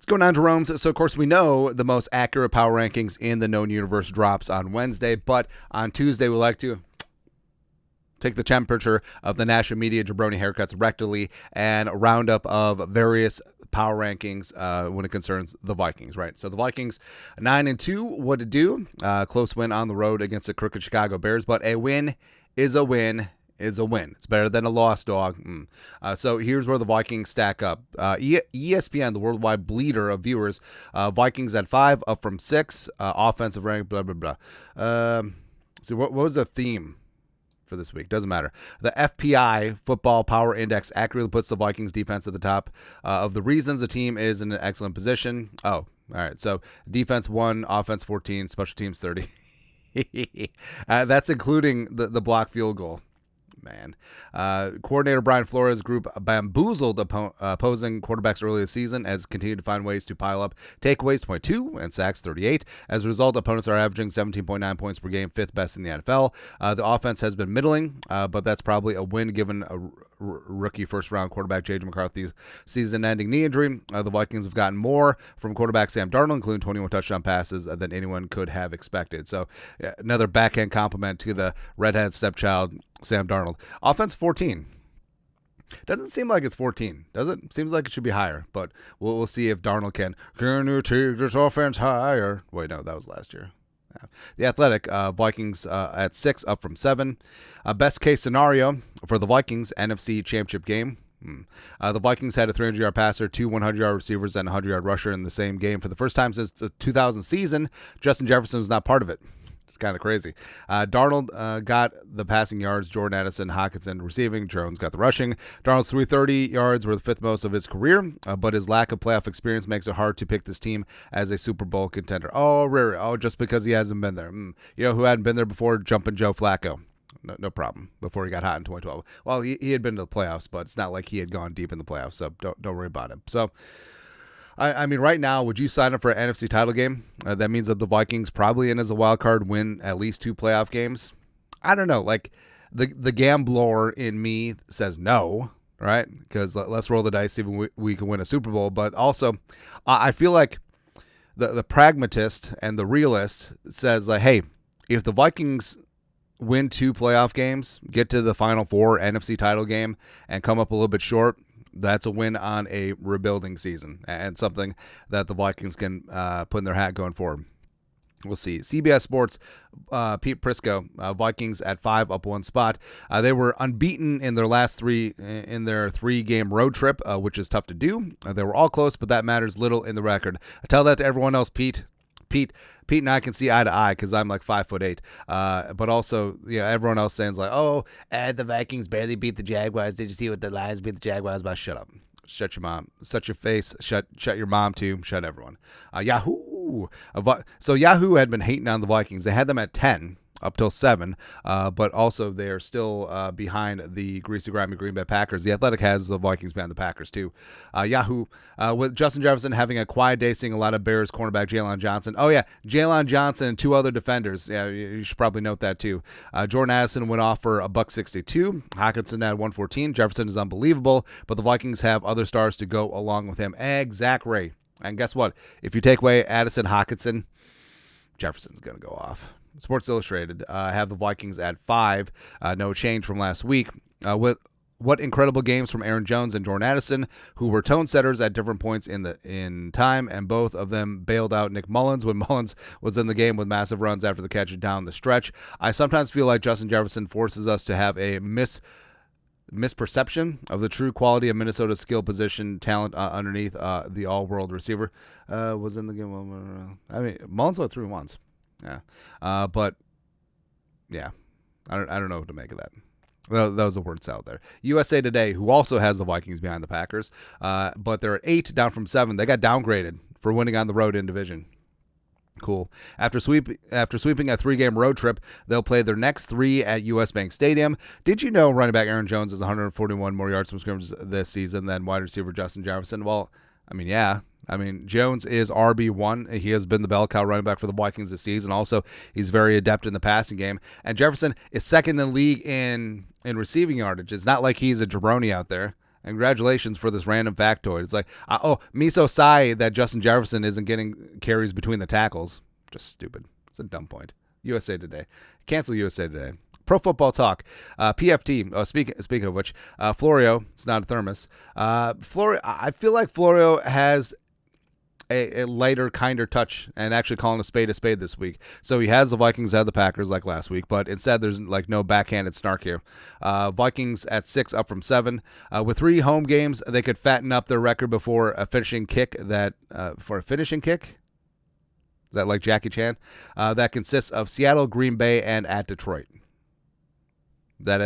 What's going on, Jeromes? So, of course, we know the most accurate power rankings in the known universe drops on Wednesday, but on Tuesday, we like to take the temperature of the national media, Jabroni haircuts rectally, and a roundup of various power rankings when it concerns the Vikings, right? So the Vikings, 9-2, what to do? Close win on the road against the crooked Chicago Bears, but a win is a win. Is a win. It's better than a loss, dog. So here's where the Vikings stack up. ESPN, the worldwide bleeder of viewers, Vikings at 5, up from 6. Offensive rank, blah, blah, blah. So what was the theme for this week? Doesn't matter. The FPI, Football Power Index, accurately puts the Vikings defense at the top of the reasons the team is in an excellent position. Oh, all right. So defense 1, offense 14, special teams 30. That's including the block field goal. Man. Coordinator Brian Flores' group bamboozled opposing quarterbacks early this season as continued to find ways to pile up takeaways 22 and sacks 38. As a result, opponents are averaging 17.9 points per game, 5th best in the NFL. The offense has been middling, but that's probably a win given a rookie first-round quarterback J.J. McCarthy's season-ending knee injury. The Vikings have gotten more from quarterback Sam Darnold, including 21 touchdown passes than anyone could have expected. So another backhand compliment to the redhead stepchild, Sam Darnold. Offense 14. Doesn't seem like it's 14, does it? Seems like it should be higher, but we'll see if Darnold can you take this offense higher? Wait, no, that was last year. The Athletic, Vikings at 6, up from 7. Best case scenario for the Vikings, NFC Championship game. The Vikings had a 300-yard passer, 2 100-yard receivers, and a 100-yard rusher in the same game for the first time since the 2000 season. Justin Jefferson was not part of it. It's kind of crazy. Darnold got the passing yards. Jordan Addison, Hockenson receiving. Jones got the rushing. Darnold's 330 yards were the 5th most of his career, but his lack of playoff experience makes it hard to pick this team as a Super Bowl contender. Oh, really? Oh, just because he hasn't been there. You know who hadn't been there before? Jumping Joe Flacco. No problem. Before he got hot in 2012. Well, he had been to the playoffs, but it's not like he had gone deep in the playoffs, so don't worry about him. So, I mean, right now, would you sign up for an NFC title game? That means that the Vikings probably in as a wild card win at least 2 playoff games. I don't know. Like, the gambler in me says no, right? Because let's roll the dice, see if we can win a Super Bowl. But also, I feel like the pragmatist and the realist says, like, hey, if the Vikings win 2 playoff games, get to the Final Four NFC title game, and come up a little bit short, that's a win on a rebuilding season and something that the Vikings can put in their hat going forward. We'll see. CBS Sports, Pete Prisco, Vikings at 5, up 1 spot. They were unbeaten in their last 3-game road trip, which is tough to do. They were all close, but that matters little in the record. I tell that to everyone else, Pete and I can see eye to eye because I'm like 5'8". But also, everyone else saying like, oh, the Vikings barely beat the Jaguars. Did you see what the Lions beat the Jaguars by? Shut up. Shut your mom. Shut your face. Shut your mom too. Shut everyone. Yahoo. So Yahoo had been hating on the Vikings. They had them at 10. Up till 7, but also they are still behind the greasy, grimy Green Bay Packers. The Athletic has the Vikings behind the Packers, too. Yahoo, with Justin Jefferson having a quiet day, seeing a lot of Bears cornerback Jalen Johnson. Oh, yeah, Jalen Johnson and 2 other defenders. Yeah, you should probably note that, too. Jordan Addison went off for $162. Hockenson at 114. Jefferson is unbelievable, but the Vikings have other stars to go along with him. Exactly. And guess what? If you take away Addison, Hockenson, Jefferson's going to go off. Sports Illustrated have the Vikings at 5, no change from last week. With what incredible games from Aaron Jones and Jordan Addison, who were tone setters at different points in time, and both of them bailed out Nick Mullins when Mullins was in the game with massive runs after the catch down the stretch. I sometimes feel like Justin Jefferson forces us to have a misperception of the true quality of Minnesota's skill position talent underneath the all-world receiver. Was in the game. I mean, Mullins went through once. Yeah, but yeah, I don't know what to make of that. Well, that was a word salad there. USA Today, who also has the Vikings behind the Packers, but they're at 8, down from 7. They got downgraded for winning on the road in division. Cool. After sweeping a 3-game road trip, they'll play their next 3 at US Bank Stadium. Did you know running back Aaron Jones has 141 more yards from scrimmage this season than wide receiver Justin Jefferson? Well, I mean, yeah. I mean, Jones is RB1. He has been the bell cow running back for the Vikings this season. Also, he's very adept in the passing game. And Jefferson is second in the league in receiving yardage. It's not like he's a Jabroni out there. And congratulations for this random factoid. It's like, Miso sigh that Justin Jefferson isn't getting carries between the tackles. Just stupid. It's a dumb point. USA Today. Cancel USA Today. Pro Football Talk. PFT. Oh, speaking of which, Florio. It's not a thermos. Florio. I feel like Florio has a lighter, kinder touch and actually calling a spade this week. So he has the Vikings at the Packers like last week, but instead there's like no backhanded snark here. Vikings at 6, up from 7. With 3 home games, they could fatten up their record before a finishing kick for a finishing kick. Is that like Jackie Chan? That consists of Seattle, Green Bay, and at Detroit. Is that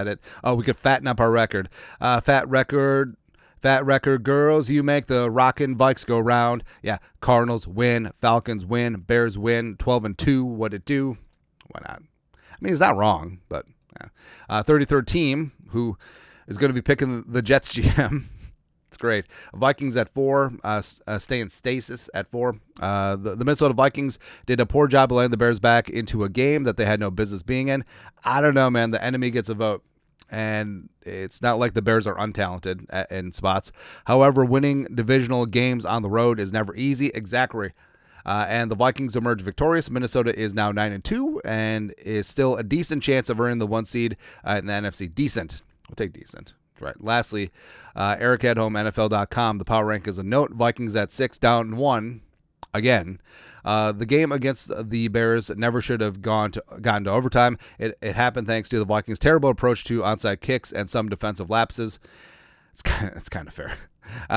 it? Oh, we could fatten up our record. Fat record, girls, you make the rockin' Vikes go round. Yeah, Cardinals win, Falcons win, Bears win, 12-2. What'd it do? Why not? I mean, it's not wrong, but yeah. 33rd team, who is going to be picking the Jets GM. It's great. Vikings at 4, stay in stasis at 4. The Minnesota Vikings did a poor job of letting the Bears back into a game that they had no business being in. I don't know, man. The enemy gets a vote. And it's not like the Bears are untalented in spots. However, winning divisional games on the road is never easy. Exactly. And the Vikings emerge victorious. Minnesota is now 9-2 and is still a decent chance of earning the 1 seed in the NFC. Decent. We'll take decent. Right. Lastly, Eric at home, NFL.com. The power rank is a note. Vikings at 6, down 1 again. The game against the Bears never should have gotten to overtime. It happened thanks to the Vikings' terrible approach to onside kicks and some defensive lapses. It's kind of fair.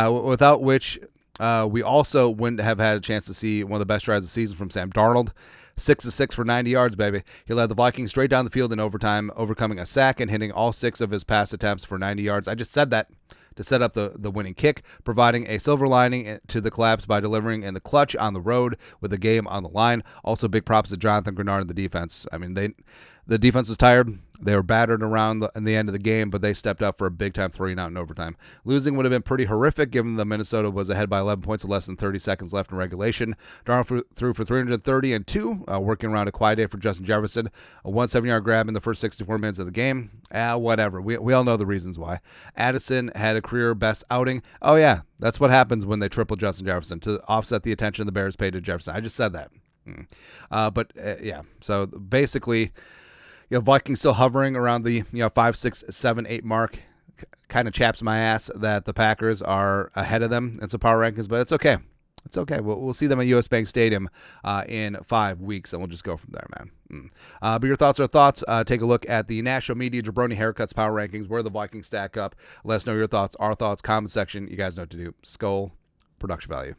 Without which, we also wouldn't have had a chance to see one of the best drives of the season from Sam Darnold. 6-6 for 90 yards, baby. He led the Vikings straight down the field in overtime, overcoming a sack and hitting all 6 of his pass attempts for 90 yards. I just said that to set up the winning kick, providing a silver lining to the collapse by delivering in the clutch on the road with the game on the line. Also, big props to Jonathan Grenard and the defense. I mean, the defense was tired. They were battered around in the end of the game, but they stepped up for a big-time 3-and-out in overtime. Losing would have been pretty horrific given that Minnesota was ahead by 11 points with less than 30 seconds left in regulation. Darnold threw for 330 and 2, working around a quiet day for Justin Jefferson. A 170-yard grab in the first 64 minutes of the game. Whatever. We all know the reasons why. Addison had a career-best outing. Oh, yeah, that's what happens when they triple Justin Jefferson to offset the attention the Bears paid to Jefferson. I just said that. Yeah, so basically, Vikings still hovering around the 5, 6, 7, 8 mark. Kind of chaps my ass that the Packers are ahead of them in some power rankings, but it's okay. It's okay. We'll see them at US Bank Stadium in 5 weeks, and we'll just go from there, man. But your thoughts are thoughts. Take a look at the National Media Jabroni Haircuts Power Rankings, where the Vikings stack up. Let us know your thoughts, our thoughts, comment section. You guys know what to do. Skull, production value.